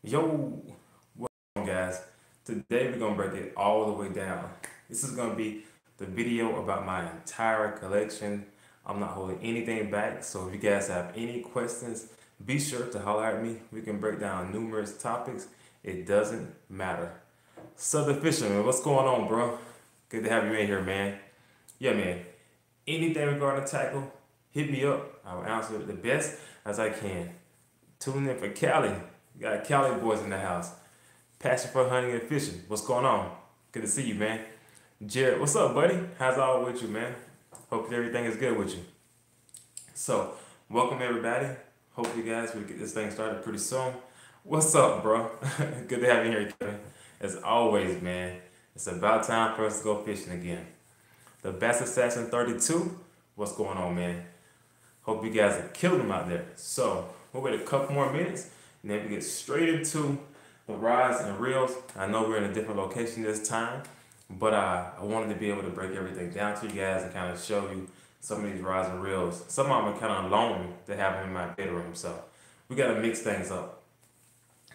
Yo, what's up, guys? Today we're gonna break it all the way down. This is gonna be the video about my entire collection. I'm not holding anything back, so if you guys have any questions, be sure to holler at me. We can break down numerous topics. It doesn't matter. Southern Fisherman, what's going on, bro? Good to have you in here, man. Yeah, man. Anything regarding tackle, hit me up. I will answer it the best as I can. Tune in for Cali. We got Cali boys in the house. Passion for hunting and fishing. What's going on? Good to see you, man. Jared, what's up, buddy? How's all with you, man? Hope everything is good with you. So, welcome everybody. Hope you guys will get this thing started pretty soon. What's up, bro? Good to have you here, Kevin. As always, man, it's about time for us to go fishing again. The Bass Assassin 32. What's going on, man? Hope you guys are killing them out there. So, we'll wait a couple more minutes, and then we get straight into the rods and reels. I know we're in a different location this time, but I wanted to be able to break everything down to you guys and kind of show you some of these rods and reels. Some of them are kind of lonely to have them in my bedroom, so we got to mix things up.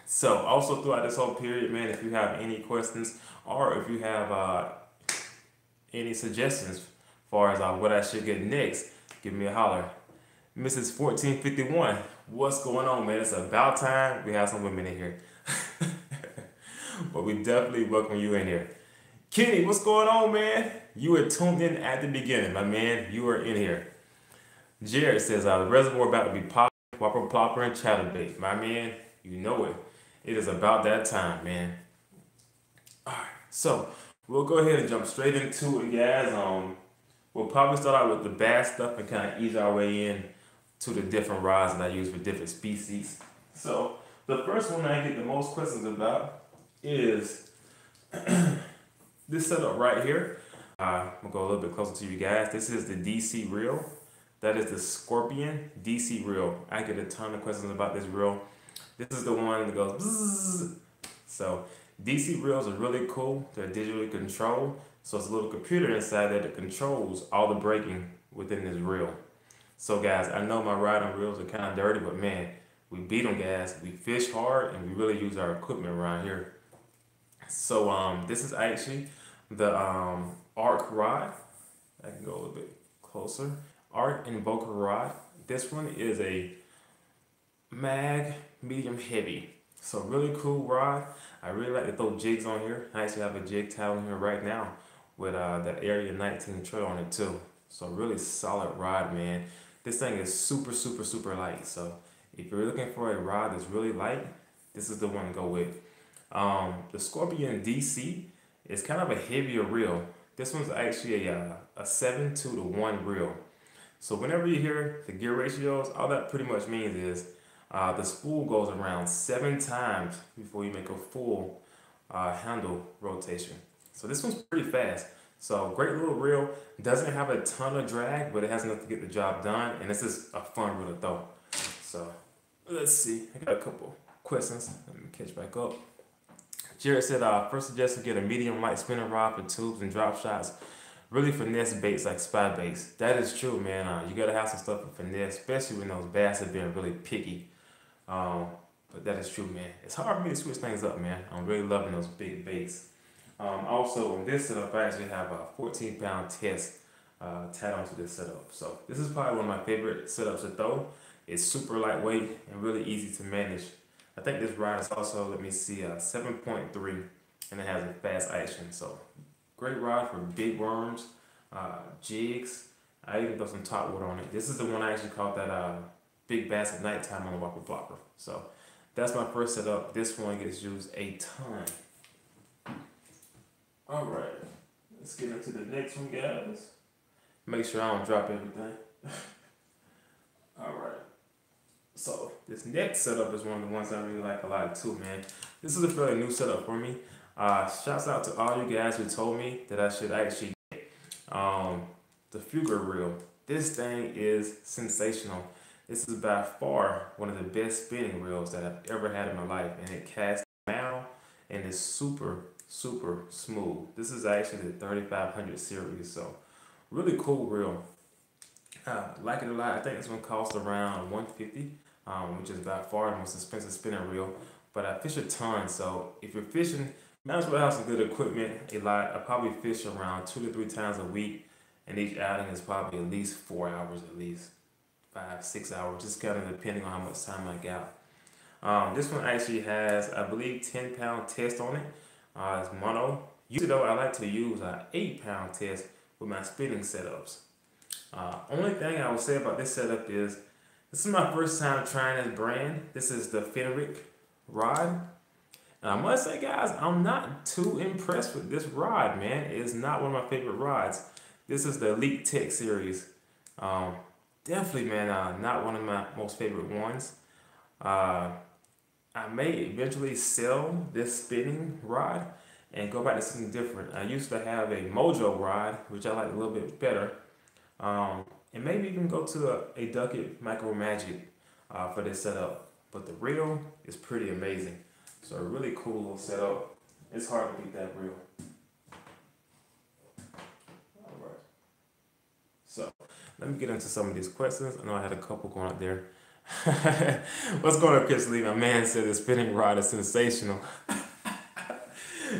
So, also throughout this whole period, man, if you have any questions or if you have any suggestions as far as what I should get next, give me a holler. Mrs. 1451, what's going on, man? It's about time we have some women in here. But we definitely welcome you in here. Kenny, what's going on, man? You were tuned in at the beginning, my man. You are in here. Jared says, the reservoir about to be popped, whopper, plopper, and chatterbait. My man, you know it. It is about that time, man. All right, so we'll go ahead and jump straight into it, guys. We'll probably start out with the bass stuff and kind of ease our way in to the different rods that I use for different species. So the first one I get the most questions about is this setup right here. I'm gonna go a little bit closer to you guys. This is the DC reel. That is the Scorpion DC reel. I get a ton of questions about this reel. This is the one that goes bzzz. So DC reels are really cool. They're digitally controlled. So it's a little computer inside there that controls all the braking within this reel. So guys, I know my rod and reels are kind of dirty, but man, we beat them, guys. We fish hard and we really use our equipment around here. So this is actually the Arc rod. I can go a little bit closer. Arc Invoker rod. This one is a mag medium heavy. So really cool rod. I really like to throw jigs on here. I actually have a jig towel in here right now with that Area 19 trail on it too. So really solid rod, man. This thing is super, super, super light. So if you're looking for a rod that's really light, this is the one to go with. The Scorpion DC is kind of a heavier reel. This one's actually a 7:2-to-1 reel. So whenever you hear the gear ratios, all that pretty much means is the spool goes around 7 times before you make a full handle rotation. So this one's pretty fast. So great little reel. Doesn't have a ton of drag, but it has enough to get the job done. And this is a fun reel to throw. So let's see. I got a couple questions. Let me catch back up. Jared said, first suggestion, get a medium light spinning rod for tubes and drop shots. Really finesse baits like spy baits. That is true, man. You gotta have some stuff for finesse, especially when those bass have been really picky. But that is true, man. It's hard for me to switch things up, man. I'm really loving those big baits. Also, in this setup, I actually have a 14-pound test tied onto this setup. So this is probably one of my favorite setups to throw. It's super lightweight and really easy to manage. I think this rod is also, let me see, 7.3, and it has a fast action. So great rod for big worms, jigs. I even throw some top water on it. This is the one I actually caught that big bass at nighttime on the whopper plopper. So that's my first setup. This one gets used a ton. All right, let's get into the next one, guys. Make sure I don't drop everything. All right. So this next setup is one of the ones I really like a lot too, man. This is a fairly new setup for me. Shouts out to all you guys who told me that I should actually get the Fugger reel. This thing is sensational. This is by far one of the best spinning reels that I've ever had in my life, and it casts mal and is super, super smooth. This is actually the 3500 series, so really cool reel. Like it a lot. I think this one costs around $150, which is by far the most expensive spinning reel. but I fish a ton. So if you're fishing, might as well have some good equipment. A lot. I probably fish around 2 to 3 times a week, and each outing is probably at least 4 hours, at least 5, 6 hours, just kind of depending on how much time I got. This one actually has, I believe, 10 pound test on it. It's mono. Usually though, I like to use an 8 pound test with my spinning setups. Only thing I would say about this setup is this is my first time trying this brand. This is the Fenric rod. And I must say, guys, I'm not too impressed with this rod, man. It's not one of my favorite rods. This is the Elite Tech series. Um, Definitely, man, not one of my most favorite ones. Uh, I may eventually sell this spinning rod and go back to something different. I used to have a Mojo rod, which I like a little bit better. And maybe even go to a Ducket Micro Magic for this setup. But the reel is pretty amazing. So a really cool little setup. It's hard to beat that reel. All right. So let me get into some of these questions. I know I had a couple going up there. What's going on, Chris Lee? My man said the spinning rod is sensational.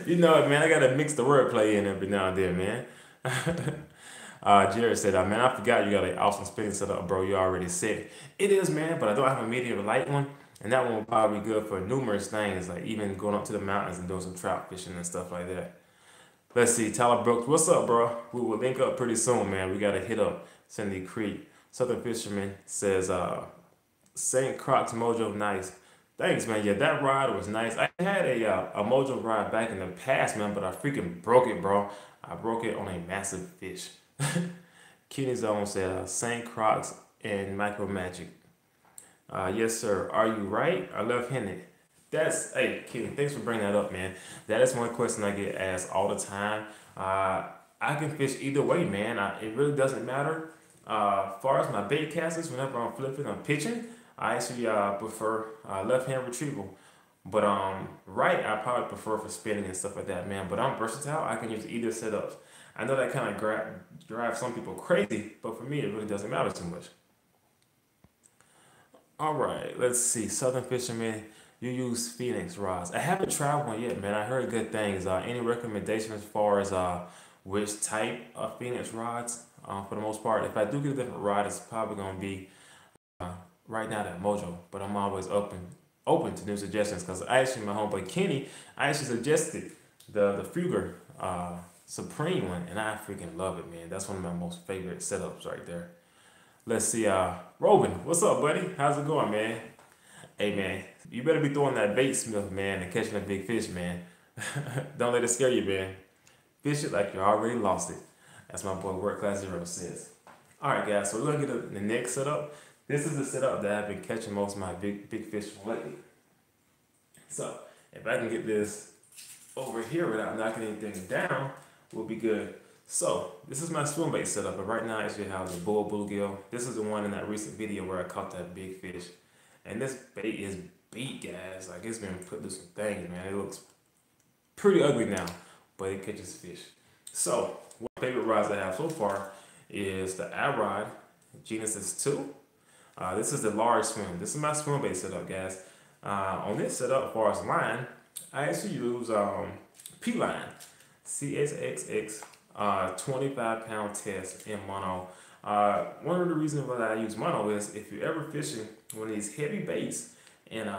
You know it, man. I gotta mix the wordplay in every now and then, man. Jared said, man, I forgot you got an awesome spinning setup, bro. You already said it. It is, man, but I don't have a medium light one. And that one will probably be good for numerous things, like even going up to the mountains and doing some trout fishing and stuff like that. Let's see, Tyler Brooks, what's up, bro? We will link up pretty soon, man. We got to hit up Sandy Creek. Southern Fisherman says, St. Croix Mojo, nice. Thanks, man. Yeah, that rod was nice. I had a Mojo rod back in the past, man, but I freaking broke it, bro. I broke it on a massive fish. Kenny Zone said, St. Croix and Micro Magic. Yes, sir. Are you right or left-handed? Hey, Kenny, thanks for bringing that up, man. That is one question I get asked all the time. I can fish either way, man. It really doesn't matter. As far as my bait casters, whenever I'm flipping, I'm pitching, I actually prefer left-hand retrieval. But right, I probably prefer for spinning and stuff like that, man. But I'm versatile. I can use either setups. I know that kind of drives some people crazy, but for me, it really doesn't matter too much. All right, let's see. Southern Fisherman, you use Phoenix rods. I haven't tried one yet, man. I heard good things. Any recommendations as far as which type of Phoenix rods? For the most part, if I do get a different rod, it's probably gonna be right now that Mojo. But I'm always open to new suggestions because actually my homeboy Kenny, I actually suggested the Fugger Supreme one, and I freaking love it, man. That's one of my most favorite setups right there. Let's see, Robin, what's up, buddy? How's it going, man? Hey, man, you better be throwing that bait, Smith, man, and catching a big fish, man. Don't let it scare you, man. Fish it like you already lost it. That's my boy Work Class Zero says. All right, guys, so we're gonna get the next setup. This is the setup that I've been catching most of my big fish from lately. So if I can get this over here without knocking anything down, we'll be good. So this is my swim bait setup, but right now I actually have the bull bluegill. This is the one in that recent video where I caught that big fish. And this bait is beat, guys. Like, it's been put through some things, man. It looks pretty ugly now, but it catches fish. So one of my favorite rods I have so far is the iRod Genesis 2. This is the large swim. This is my swim bait setup, guys. On this setup, as far as line, I actually use P-Line, CSXX 25-pound test in mono. One of the reasons why I use mono is if you're ever fishing one of these heavy baits and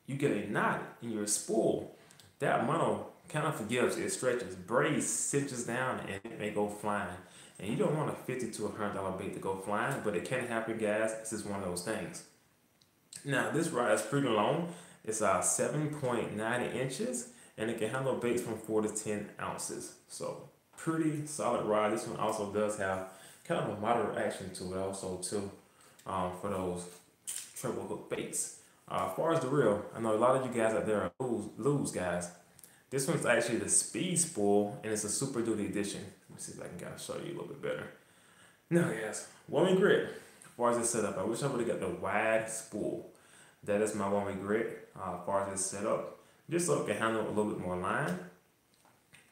you get a knot in your spool, that mono kind of forgives. It stretches, brace cinches down, and it may go flying. And you don't want a $50 to $100 bait to go flying, but it can happen, guys. This is one of those things. Now, this rod is pretty long. It's 7.90 inches, and it can handle baits from 4 to 10 ounces. So, pretty solid rod. This one also does have kind of a moderate action to it also, too, for those treble hook baits. As far as the reel, I know a lot of you guys out there are lose guys. This one's actually the Speed Spool, and it's a Super Duty edition. Let me see if I can kind of show you a little bit better. Now, guys, one-way grit. As far as this setup, I wish I would have got the wide spool. That is my one-way grit. As far as this setup, just so it can handle a little bit more line.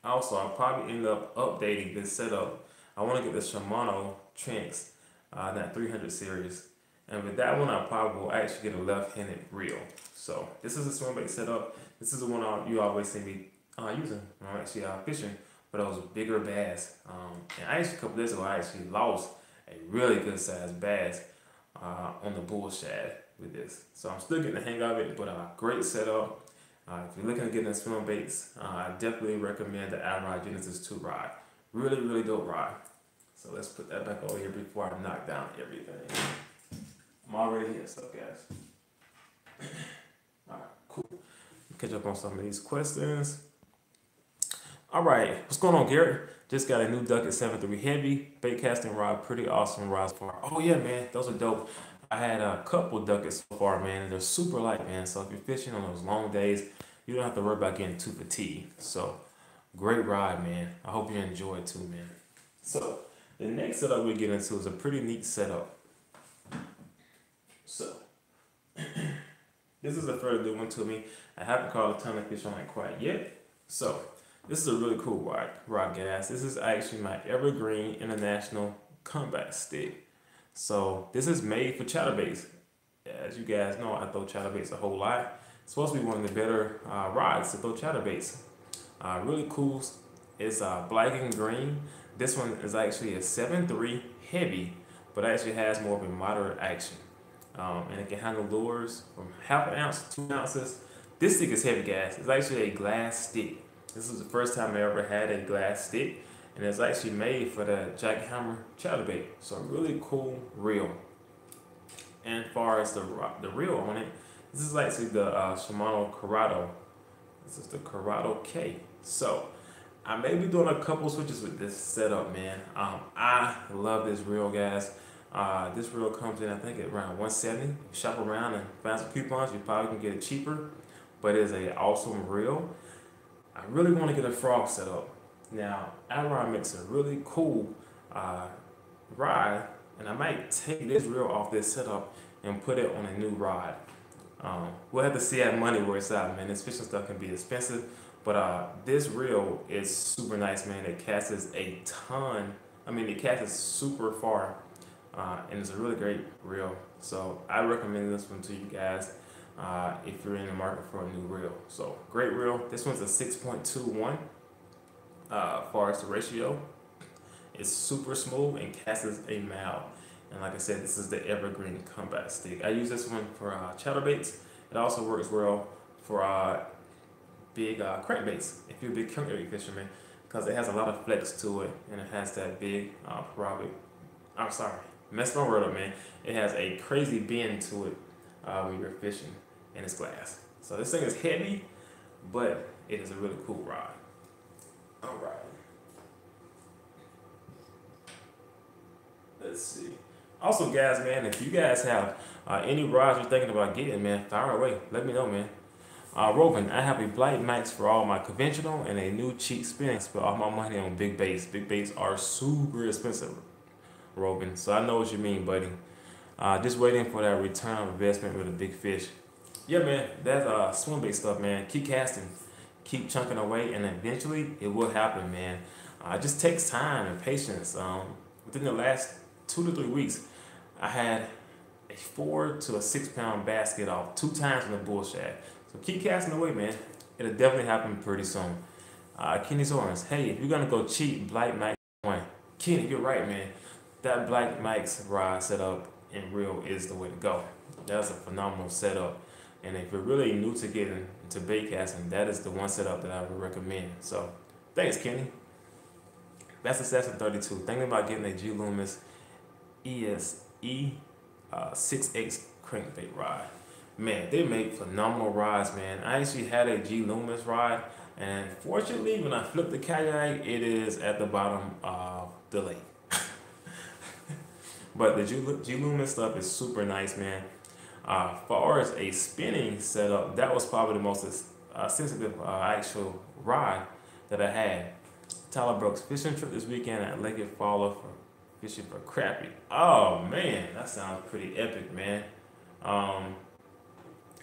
Also, I'll probably end up updating this setup. I want to get the Shimano Tranx, that 300 series. And with that one, I probably will actually get a left-handed reel. So this is a swim bait setup. This is the one you always see me using when I'm actually fishing for those bigger bass. And actually a couple days ago, I actually lost a really good sized bass on the bull shad with this. So I'm still getting the hang of it, but great setup. If you're looking to get into swim baits, I definitely recommend the Evergreen Genesis 2 rod. Really, really dope rod. So let's put that back over here before I knock down everything. I'm already here, so guys. Alright, cool. Catch up on some of these questions. Alright, what's going on, Garrett? Just got a new Ducket 7.3 heavy bait casting rod. Pretty awesome rods so far. Oh yeah, man, those are dope. I had a couple Duckets so far, man, and they're super light, man. So if you're fishing on those long days, you don't have to worry about getting too fatigued. So great ride, man. I hope you enjoy it too, man. So the next setup we get into is a pretty neat setup. So this is a fairly new one to me. I haven't caught a ton of fish on it quite yet. So this is a really cool rod, guys. This is actually my Evergreen International Combat Stick. So this is made for chatterbaits. As you guys know, I throw chatterbaits a whole lot. It's supposed to be one of the better rods to throw chatterbaits. Really cool. It's black and green. This one is actually a 7.3 heavy, but actually has more of a moderate action. And it can handle lures from 1/2 ounce to 2 ounces. This stick is heavy, guys. It's actually a glass stick. This is the first time I ever had a glass stick, and it's actually made for the jackhammer chatterbait. So really cool reel. And as far as the reel on it, this is actually the Shimano Corrado. This is the Corrado K. So I may be doing a couple switches with this setup, man. I love this reel, guys. This reel comes in, I think, at around $170. Shop around and find some coupons. You probably can get it cheaper, but it's an awesome reel. I really want to get a frog set up. Now, Evergreen makes a really cool rod, and I might take this reel off this setup and put it on a new rod. We'll have to see that money where it's at, man. This fishing stuff can be expensive, but this reel is super nice, man. It casts a ton. I mean, it casts super far, and it's a really great reel. So I recommend this one to you guys if you're in the market for a new reel. So great reel. This one's a 6.21 far as the ratio. It's super smooth and casts a mile. And like I said, this is the Evergreen Combat Stick. I use this one for chatterbaits. It also works well for big crankbaits, if you're a big crankbait fisherman, because it has a lot of flex to it, and it has that big, messed my word up, man. It has a crazy bend to it when you're fishing, and it's glass. So this thing is heavy, but it is a really cool rod. All right. Let's see. Also, guys, man, if you guys have any rods you're thinking about getting, man, fire away. Let me know, man. Robin, I have a Blight Max for all my conventional and a new cheap spinning. Spend all my money on big baits. Big baits are super expensive, Robin. So I know what you mean, buddy. Just waiting for that return on investment with a big fish. Yeah, man, that's swim bait stuff, man. Keep casting, keep chunking away, and eventually it will happen, man. It just takes time and patience. Within the last 2 to 3 weeks, I had a 4 to a 6 pound basket off 2 times in the bull shad. So keep casting away, man. It'll definitely happen pretty soon. Kenny's Orange, hey, if you're gonna go cheap, Black Max 1. Kenny, you're right, man. That Black Max rod setup and reel is the way to go. That's a phenomenal setup. And if you're really new to getting into bait casting, that is the one setup that I would recommend. So thanks, Kenny. That's Assassin 32. Thinking about getting a G Loomis ESE 6X crankbait rod. Man, they make phenomenal rods, man. I actually had a G Loomis rod, and fortunately, when I flipped the kayak, it is at the bottom of the lake. But the G Loomis stuff is super nice, man. Far as a spinning setup, that was probably the most sensitive actual rod that I had. Tyler Brooks, fishing trip this weekend at Lake Fowler for fishing for crappie. Oh man, that sounds pretty epic, man.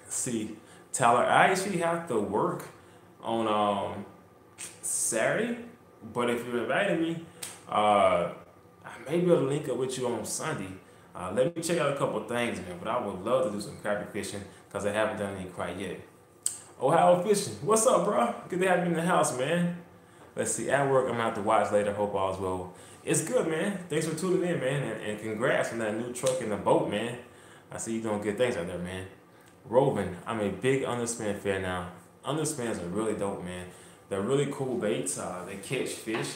See, Tyler, I actually have to work on Saturday, but if you're inviting me, I may be able to link up with you on Sunday. Let me check out a couple things, man. But I would love to do some crappie fishing because I haven't done any quite yet. Ohio Fishing, what's up, bro? Good to have you in the house, man. Let's see, at work, I'm gonna have to watch later. Hope all's well. It's good, man. Thanks for tuning in, man. And congrats on that new truck and the boat, man. I see you doing good things out there, man. Roving, I'm a big underspin fan now. Underspins are really dope, man. They're really cool baits. They catch fish.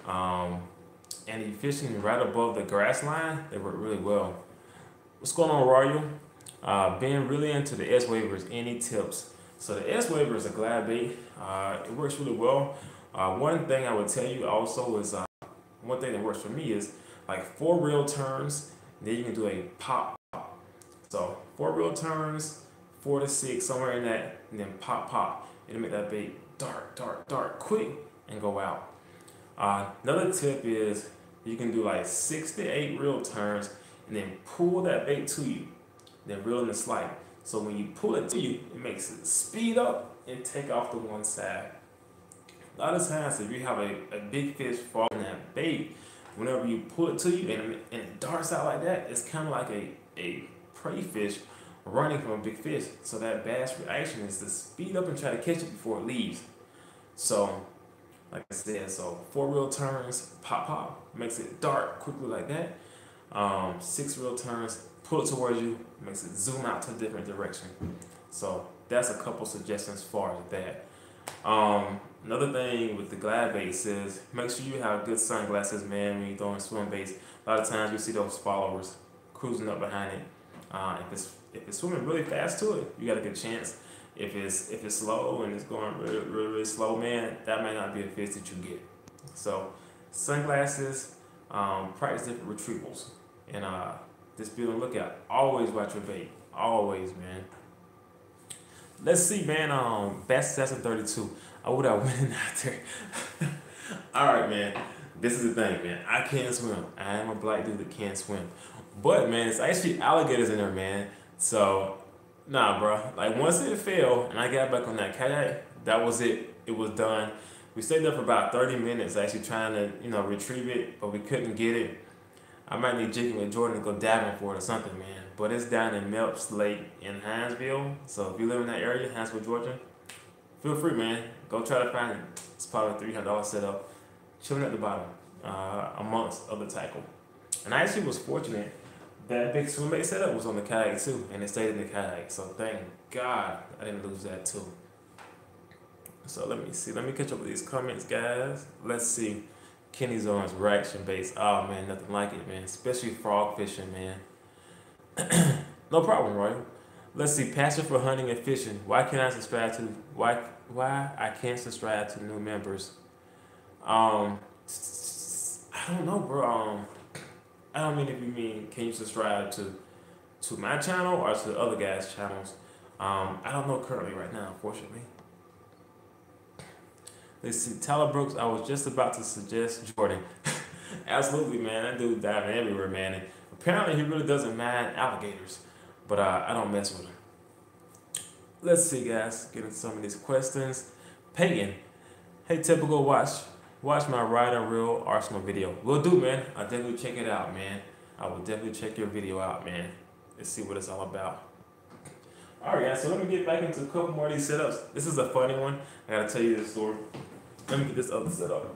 And you fishing right above the grass line, they work really well. What's going on, Royal? Being really into the S waivers, any tips? So the S waiver is a glad bait. It works really well. One thing I would tell you also is one thing that works for me is like 4 reel turns, then you can do a pop. So 4 reel turns, 4 to 6, somewhere in that, and then pop. It'll make that bait dart, quick, and go out. Another tip is you can do like 6 to 8 reel turns and then pull that bait to you, then reel in the slide. So when you pull it to you, it makes it speed up and take off to one side. A lot of times if you have a big fish fall in that bait, whenever you pull it to you and it darts out like that, it's kind of like a prey fish running from a big fish. So that bass reaction is to speed up and try to catch it before it leaves. So like I said, so 4 reel turns, pop, makes it dart quickly like that. 6 reel turns, pull it towards you, makes it zoom out to a different direction. So that's a couple suggestions as far as that. Another thing with the glad baits is make sure you have good sunglasses, man, when you're throwing swim baits. A lot of times you see those followers cruising up behind it. If it's swimming really fast to it, you got a good chance. If it's slow and it's going really slow, man, that might not be a fish that you get. So sunglasses, practice different retrievals, and just be on the lookout. Always watch your bait. Always, man. Let's see, man. Bass Assassin 32. I would have went out there. All right, man. This is the thing, man. I can't swim. I am a black dude that can't swim. But man, it's actually alligators in there, man. So nah, bro. Like once it fell and I got back on that kayak, that was it. It was done. We stayed there for about 30 minutes, actually trying to, retrieve it, but we couldn't get it. I might need Jigging with Jordan to go diving for it or something, man. But it's down in Melps Lake in Hinesville. So if you live in that area, Hinesville, Georgia, feel free, man. Go try to find it. It's probably $300 setup, chilling at the bottom, amongst other tackle. And I actually was fortunate that big swim bait setup was on the kayak too, and it stayed in the kayak. So thank God I didn't lose that too. So let me see. Let me catch up with these comments, guys. Let's see. Kenny Zorn's reaction baits. Oh man, nothing like it, man. Especially frog fishing, man. No problem, Roy. Let's see. Passion for hunting and fishing. Why can't I subscribe to? Why I can't subscribe to new members? I don't know, bro. I don't mean if you mean can you subscribe to my channel or to other guys' channels. I don't know currently right now, unfortunately. Let's see, Tyler Brooks, I was just about to suggest Jordan. Absolutely, man. That dude diving everywhere, man. And apparently he really doesn't mind alligators, but I don't mess with him. Let's see, guys. Get into some of these questions. Peyton, hey, Typical, watch my ride and reel arsenal video. Will do, man. I'll definitely check it out, man. I will definitely check your video out, man. Let's see what it's all about. Alright, guys, so let me get back into a couple more of these setups. This is a funny one. I gotta tell you this story. Let me get this other setup.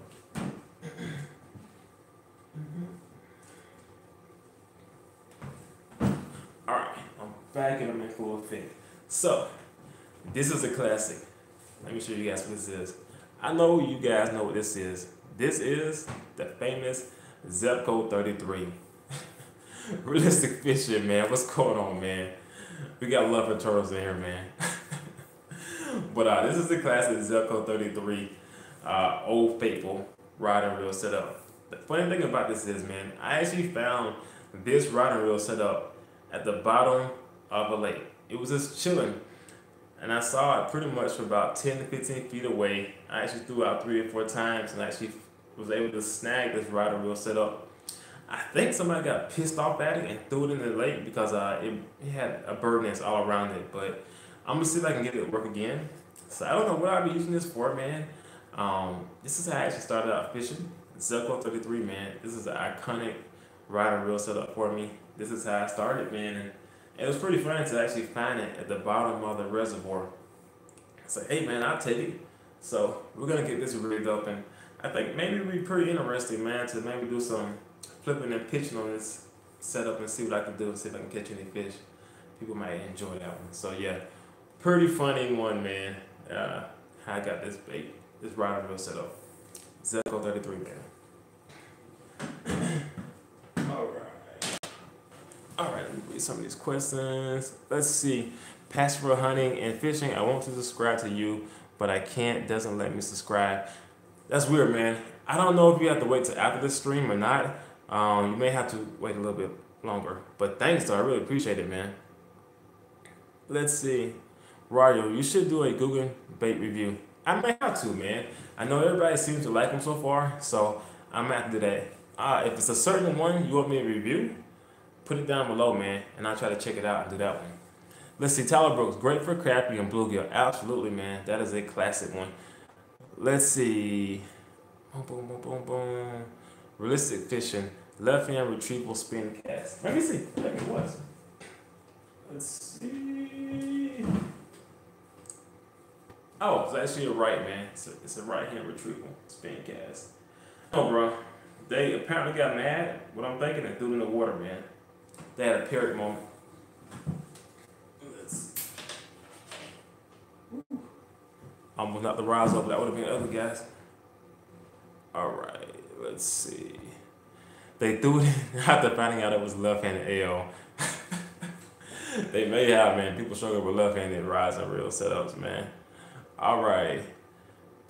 Alright, I'm back and I'm in full effect. So, this is a classic. Let me show you guys what this is. I know you guys know what this is. This is the famous Zebco 33. Realistic fishing, man. What's going on, man? We got love for turtles in here, man. But this is the classic Zebco 33 Old Faithful rod and reel setup. The funny thing about this is, man, I actually found this rod and reel setup at the bottom of a lake. It was just chilling. And I saw it pretty much from about 10 to 15 feet away. I actually threw out 3 or 4 times and actually was able to snag this rod and reel setup. I think somebody got pissed off at it and threw it in the lake because it had a bird nest all around it. But I'm gonna see if I can get it to work again. So I don't know what I'll be using this for, man. This is how I actually started out fishing. Zebco 33, man. This is an iconic rod and reel set up for me. This is how I started, man. And it was pretty fun to actually find it at the bottom of the reservoir. I said, hey man, I'll take it. So we're gonna get this rigged up, and I think maybe it'd be pretty interesting, man, to maybe do some flipping and pitching on this setup and see what I can do, see if I can catch any fish. People might enjoy that one. So yeah, pretty funny one, man. How I got this bait, this rod and reel set up. Zebco 33, man. All right, let me read some of these questions. Let's see. Pastoral hunting and fishing. I want to subscribe to you, but I can't. Doesn't let me subscribe. That's weird, man. I don't know if you have to wait till after the stream or not. You may have to wait a little bit longer. But thanks, though. I really appreciate it, man. Let's see. Roger, you should do a Google bait review. I may have to, man. I know everybody seems to like them so far, so I'm going to have to do that. If it's a certain one you want me to review, put it down below, man, and I'll try to check it out and do that one. Let's see. Tyler Brooks, great for crappie and bluegill. Absolutely, man. That is a classic one. Let's see. Boom, boom, boom, boom, boom. Realistic fishing. Left hand retrieval spin cast. Let me see. I think it was. Let's see. Oh, it's actually a right, man. It's a right hand retrieval spin cast. Oh, bro. They apparently got mad. What I'm thinking, and threw it in the water, man. They had a parrot moment. Almost knocked the rods off. That would have been ugly, guys. All right, let's see. They threw it after finding out it was left-handed AO. They may have, man. People struggle with left-handed rods and reel setups, man. All right.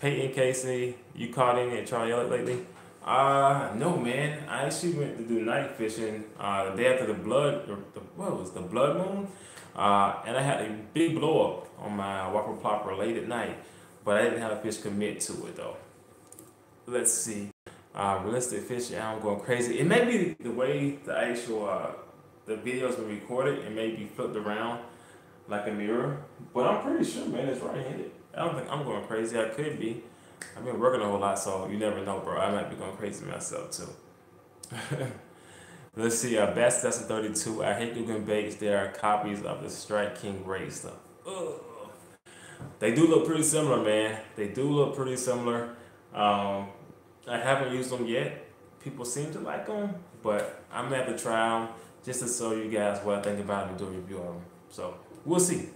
Peyton Casey, you caught any at Charlie Elliott lately? No, man. I actually went to do night fishing the day after the blood moon? And I had a big blow up on my whopper plopper late at night, but I didn't have a fish commit to it though. Let's see. Realistic fishing, I'm going crazy. It may be the way the actual the video's been recorded. It may be flipped around like a mirror, but I'm pretty sure, man, it's right-handed. I don't think I'm going crazy. I could be. I've been working a whole lot, so you never know, bro. I might be going crazy myself too. Let's see. Bass Lesson 32. I hate Googling baits. They are copies of the Strike King Ray stuff. Ugh. They do look pretty similar, man. They do look pretty similar. I haven't used them yet. People seem to like them, but I'm gonna have to try them just to show you guys what I think about them and do a review of them. So we'll see.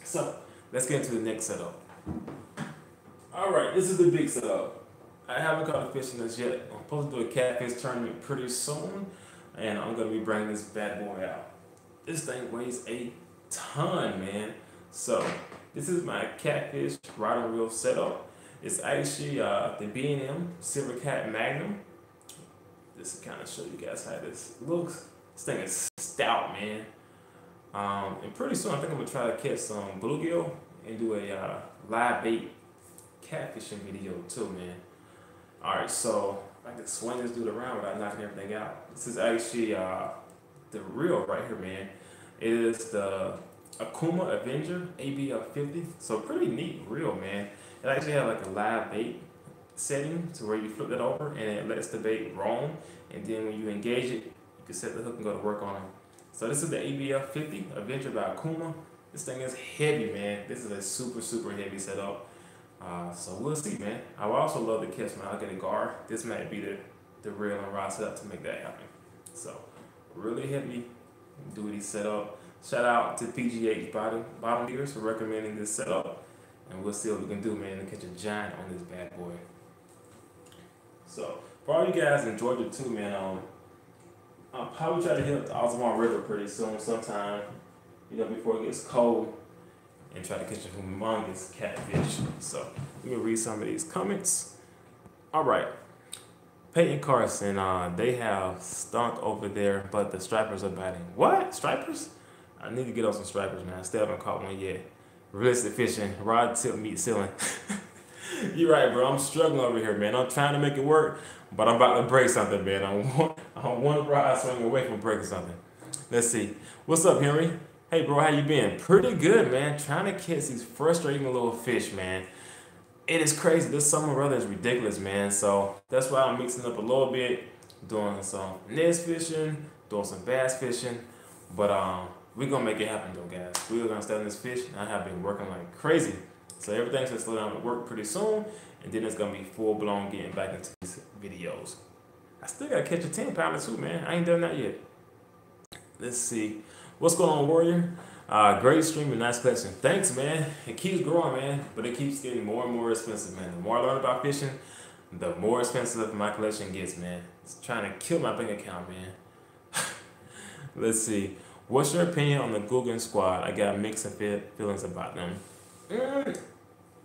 So let's get into the next setup. All right, this is the big setup. I haven't caught a fish in this yet. I'm supposed to do a catfish tournament pretty soon, and I'm gonna be bringing this bad boy out. This thing weighs a ton, man. So this is my catfish rod and reel setup. It's actually the B&M Silver Cat Magnum. Just to kind of show you guys how this looks. This thing is stout, man. And pretty soon I think I'm gonna try to catch some bluegill and do a live bait catfishing video too, man. All right, so I can swing this dude around without knocking everything out. This is actually the reel right here, man. It is the Akuma Avenger ABF 50. So pretty neat reel, man. It actually has like a live bait setting to where you flip it over and it lets the bait roam. And then when you engage it, you can set the hook and go to work on it. So this is the ABF 50 Avenger by Akuma. This thing is heavy, man. This is a super, super heavy setup. So we'll see, man. I would also love to catch my alligator gar. This might be the reel and rod setup to make that happen. So really heavy duty setup. Shout out to PGH Bottom Gears for recommending this setup. And we'll see what we can do, man, to catch a giant on this bad boy. So for all you guys in Georgia too, man, I'll probably try to hit up the Altamont River pretty soon sometime, before it gets cold, and try to catch a humongous catfish. So let me read some of these comments. All right. Peyton Carson, they have stunk over there, but the stripers are biting. What? Stripers? I need to get on some stripers, man. I still haven't caught one yet. Realistic fishing, rod tip meat ceiling. You're right, bro. I'm struggling over here, man. I'm trying to make it work, but I'm about to break something, man. I'm one rod swing away from breaking something. Let's see. What's up, Henry? Hey, bro, how you been? Pretty good, man. Trying to catch these frustrating little fish, man. It is crazy. This summer weather is ridiculous, man. So that's why I'm mixing up a little bit. doing some nest fishing, doing some bass fishing. But we're gonna make it happen though, guys. We're gonna start this fish, and I have been working like crazy. So everything's gonna slow down at work pretty soon, and then it's gonna be full blown getting back into these videos. I still gotta catch a 10-pounder too, man. I ain't done that yet. Let's see. What's going on, Warrior? Great stream and nice collection. Thanks, man. It keeps growing, man, but it keeps getting more and more expensive, man. The more I learn about fishing, the more expensive my collection gets, man. It's trying to kill my bank account, man. Let's see. What's your opinion on the Guggen squad? I got mixed feelings about them.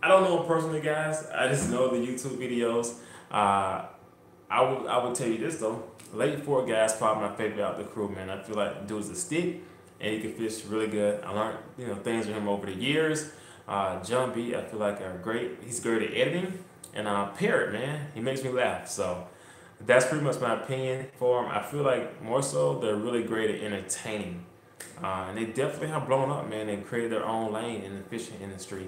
I don't know them personally, guys. I just know the YouTube videos. I would tell you this though. Late Fork guy's probably my favorite out of the crew, man. I feel like the dude's a stick and he can fish really good. I learned things from him over the years. John B, I feel like are great. He's great at editing. And Parrot, man, he makes me laugh. So that's pretty much my opinion for him. I feel like more so they're really great at entertaining. And they definitely have blown up, man, and created their own lane in the fishing industry.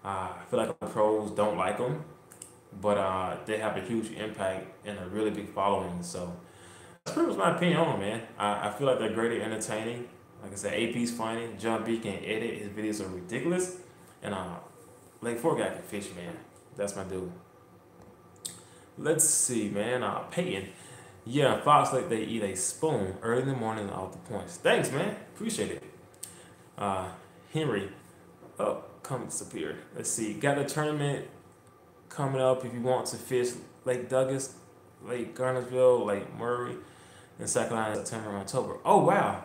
I feel like the pros don't like them, but they have a huge impact and a really big following. So that's pretty much my opinion on them, man. I feel like they're great at entertaining. Like I said, AP's funny. John B can edit. His videos are ridiculous. And Lake Fork guy can fish, man. That's my dude. Let's see, man. Peyton. Yeah, Fox Lake, they eat a spoon early in the morning off the points. Thanks, man. Appreciate it. Henry. Oh, come disappeared. Let's see. Got a tournament coming up if you want to fish Lake Douglas, Lake Garnersville, Lake Murray, and South Carolina in September and October. Oh, wow.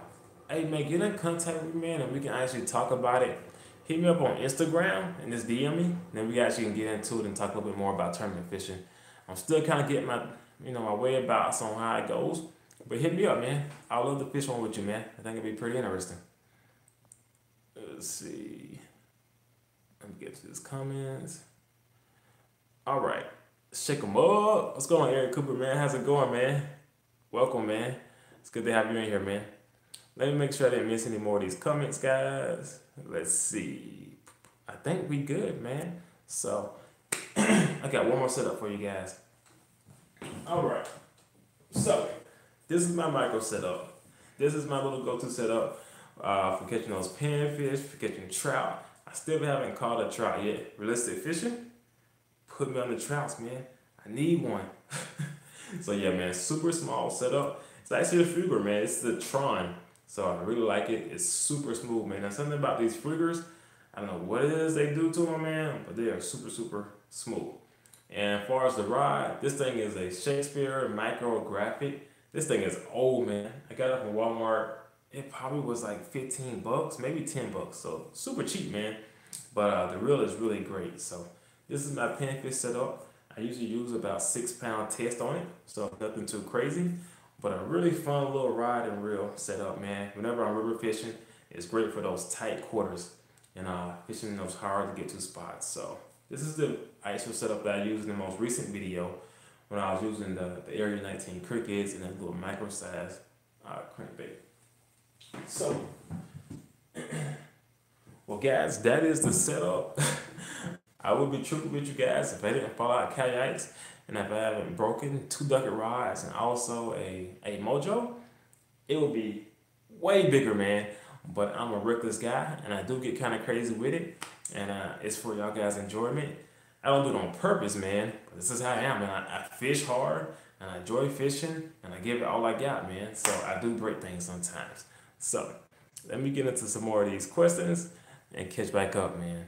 Hey, man, get in contact with me, man, and we can actually talk about it. Hit me up on Instagram and just DM me. And then we actually can get into it and talk a little bit more about tournament fishing. I'm still kind of getting my whereabouts on how it goes. But hit me up, man. I would love to fish one with you, man. I think it'd be pretty interesting. Let's see. Let me get to these comments. All right. Shake them up. What's going on, Eric Cooper, man? How's it going, man? Welcome, man. It's good to have you in here, man. Let me make sure I didn't miss any more of these comments, guys. Let's see. I think we good, man. So, I got one more setup for you guys. All right. So, this is my micro setup. This is my little go-to setup for catching those panfish, for catching trout. I still haven't caught a trout yet. Realistic fishing? Put me on the trouts, man. I need one. So yeah, man, super small setup. It's actually a Fuger, man. It's the Tron. So I really like it. It's super smooth, man. There's something about these Fugers. I don't know what it is they do to them, man, but they are super, super smooth. And as far as the rod, this thing is a Shakespeare micrographic. This thing is old, man. I got it from Walmart. It probably was like 15 bucks, maybe 10 bucks. So super cheap, man. But the reel is really great. So this is my panfish setup. I usually use about 6-pound test on it. So nothing too crazy. But a really fun little rod and reel setup, man. Whenever I'm river fishing, it's great for those tight quarters and fishing those hard to get to spots. So this is the actual setup that I used in the most recent video when I was using the Area 19 crickets and a little micro size crankbait. So, well, guys, that is the setup. I would be tripping with you guys if I didn't fall out kayaks and if I haven't broken 2 ducket rods and also a Mojo. It would be way bigger, man. But I'm a reckless guy and I do get kind of crazy with it. And it's for y'all guys' enjoyment. I don't do it on purpose, man. But this is how I am, man. I fish hard and I enjoy fishing and I give it all I got, man. So I do break things sometimes. So let me get into some more of these questions and catch back up, man.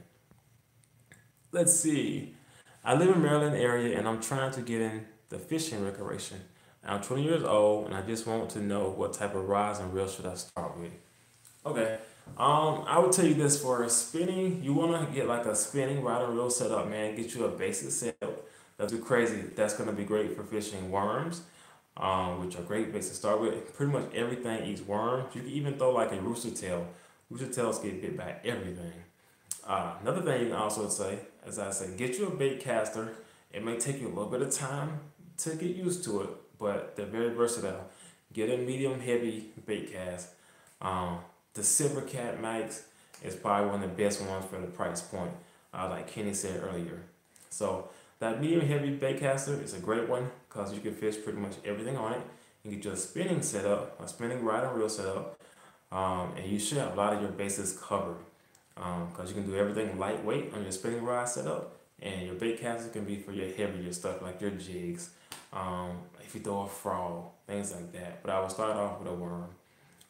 Let's see. I live in Maryland area and I'm trying to get in the fishing recreation. I'm 20 years old and I just want to know what type of rods and reels should I start with. Okay. I would tell you this: for spinning, you want to get like a spinning rod and reel setup, man. Get you a basic setup. That's crazy. That's going to be great for fishing worms, which are great baits to start with. Pretty much everything eats worms. You can even throw like a rooster tail. Rooster tails get bit by everything. Another thing you can also say, as I say, get you a bait caster. It may take you a little bit of time to get used to it, but they're very versatile. Get a medium heavy bait cast. The Silver Cat Max is probably one of the best ones for the price point, like Kenny said earlier. So That medium heavy bait caster is a great one because you can fish pretty much everything on it. You get your spinning setup, a spinning rod and reel setup, and you should have a lot of your bases covered because you can do everything lightweight on your spinning rod setup, and your bait caster can be for your heavier stuff like your jigs, if you throw a frog, things like that. But I will start off with a worm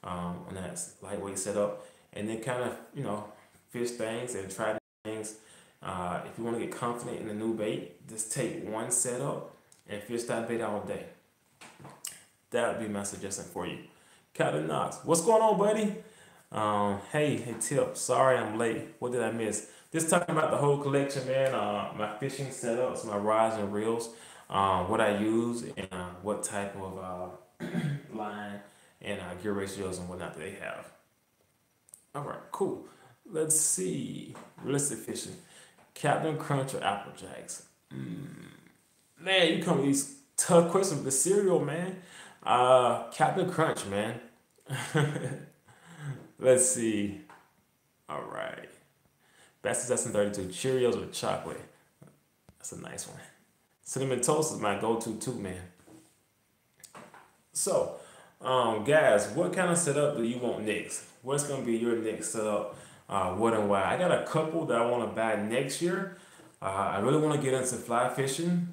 on that lightweight setup, and then kind of fish things and try things. If you want to get confident in the new bait, just take one setup and fish that bait all day. That would be my suggestion for you. Captain Knox, what's going on, buddy? Hey, Tip. Sorry I'm late. What did I miss? Just talking about the whole collection, man. My fishing setups, my rods and reels, what I use, and what type of line and gear ratios and whatnot that they have. All right, cool. Let's see. Realistic fishing. Captain Crunch or Apple Jacks? Man, you come with these tough questions with the cereal, man. Captain Crunch, man. Let's see. All right. Best Assassin 32. Cheerios with chocolate. That's a nice one. Cinnamon Toast is my go-to too, man. So, guys, what kind of setup do you want next? What's going to be your next setup? What and why? I got a couple that I want to buy next year. I really want to get into fly fishing.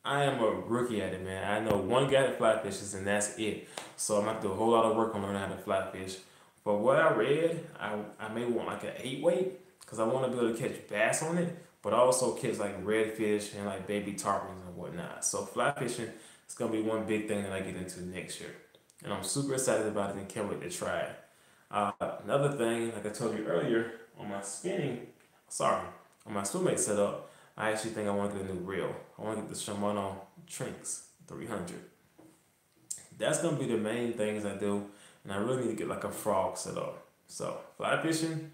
I am a rookie at it, man. I know one guy that fly fishes, and that's it. So I'm going to have to do a whole lot of work on learning how to fly fish. But what I read, I may want like an 8-weight because I want to be able to catch bass on it, but also catch like redfish and like baby tarpons and whatnot. So fly fishing is going to be one big thing that I get into next year. And I'm super excited about it and can't wait to try it. Another thing, like I told you earlier, on my swimming setup, I actually think I want to get a new reel. I want to get the Shimano Trinx 300. That's going to be the main things I do, and I really need to get like a frog setup. So, fly fishing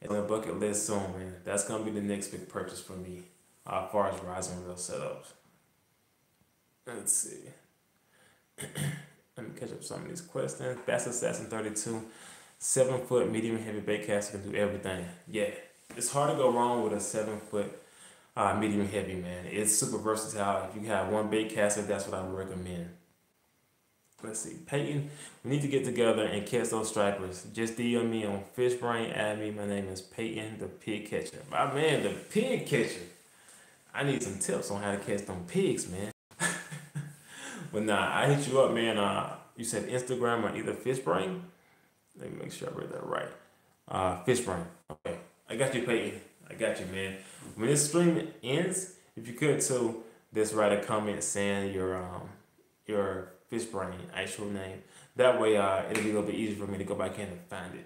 is on the bucket list soon, man. That's going to be the next big purchase for me as far as rods and reel setups. Let's see. Let me catch up some of these questions. Bass Assassin 32. 7-foot medium heavy bait caster can do everything. Yeah, it's hard to go wrong with a 7-foot medium heavy, man. It's super versatile. If you have one bait caster, that's what I would recommend. Let's see. Peyton, we need to get together and catch those stripers. Just DM me on Fishbrain. Add me. My name is Peyton, the pig catcher. My man, the pig catcher. I need some tips on how to catch them pigs, man. But nah, I hit you up, man. You said Instagram or either Fishbrain. Let me make sure I read that right. Fishbrain. Okay. I got you, Peyton. I got you, man. When this stream ends, if you could too, just write a comment saying your Fishbrain actual name. That way, it'll be a little bit easier for me to go back in and find it.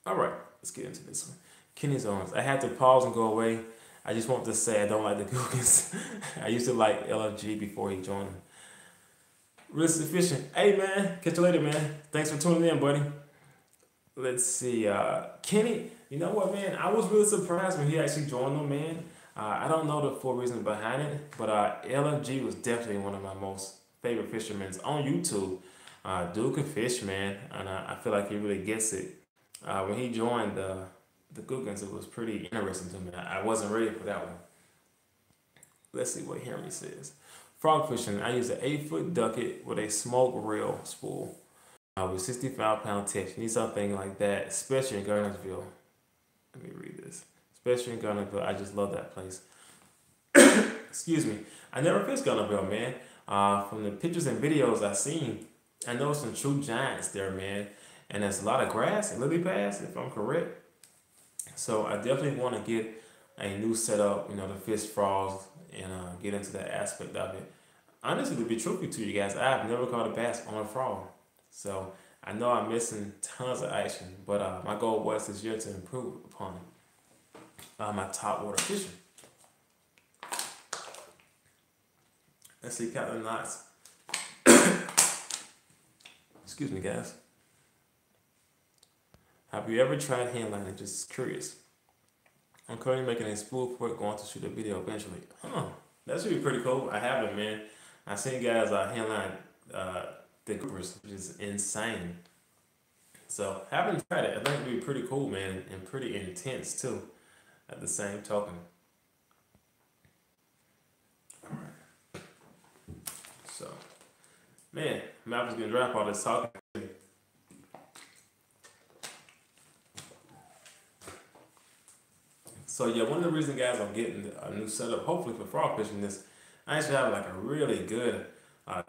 All right, let's get into this one. Kenny's Owens. I had to pause and go away. I just want to say I don't like the Googans. I used to like LFG before he joined. Realistic fishing. Hey, man. Catch you later, man. Thanks for tuning in, buddy. Let's see. Kenny, you know what, man? I was really surprised when he actually joined them, man. I don't know the full reason behind it, but LFG was definitely one of my most favorite fishermen on YouTube. Dude can fish, man, and I feel like he really gets it. When he joined the Googans, it was pretty interesting to me. I wasn't ready for that one. Let's see what Henry says. Frog fishing, I use an 8-foot ducket with a smoke reel spool with 65-pound text. You need something like that, especially in Garnersville. Let me read this. Especially in Garnersville, I just love that place. Excuse me. I never fished Garnersville, man. From the pictures and videos I've seen, I know some true giants there, man. And there's a lot of grass and lily pads, if I'm correct. So I definitely want to get a new setup, to fish frogs and get into that aspect of it. Honestly, to be truthful to you guys, I've never caught a bass on a frog. So I know I'm missing tons of action, but my goal was this year to improve upon my top water fishing. Let's see, Captain Knox. Excuse me, guys. Have you ever tried hand lining? Just curious. I'm currently making a spool for it, going to shoot a video eventually. That should be pretty cool. I haven't, man. I've seen guys hand line the groupers, which is insane. So, haven't tried it. I think it'd be pretty cool, man, and pretty intense too, at the same token. So, man, mouth is getting dry for all this talking. So yeah, one of the reasons, guys, I'm getting a new setup, hopefully for frog fishing, is I actually have like a really good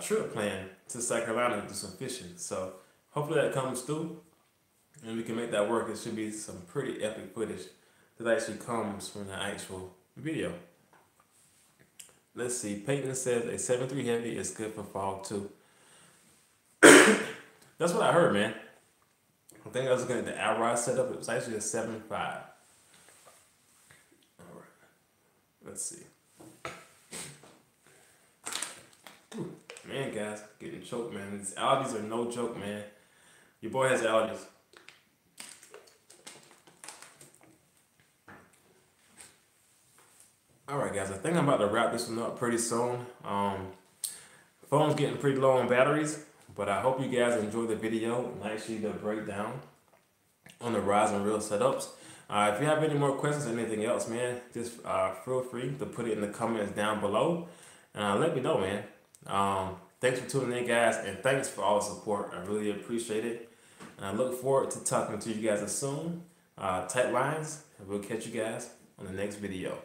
trip plan to South Carolina to do some fishing. So hopefully that comes through, and we can make that work. It should be some pretty epic footage that actually comes from the actual video. Let's see. Peyton says a 7.3 heavy is good for fog too. That's what I heard, man. I think I was looking at the outright setup. It was actually a 7.5. All right. Let's see. Ooh, man, guys, getting choked, man. These allergies are no joke, man. Your boy has allergies. Alright, guys, I think I'm about to wrap this one up pretty soon. Phone's getting pretty low on batteries, but I hope you guys enjoyed the video and actually the breakdown on the Rise and Reel setups. If you have any more questions or anything else, man, just feel free to put it in the comments down below and let me know, man. Thanks for tuning in, guys, and thanks for all the support. I really appreciate it, and I look forward to talking to you guys soon. Tight lines, and we'll catch you guys on the next video.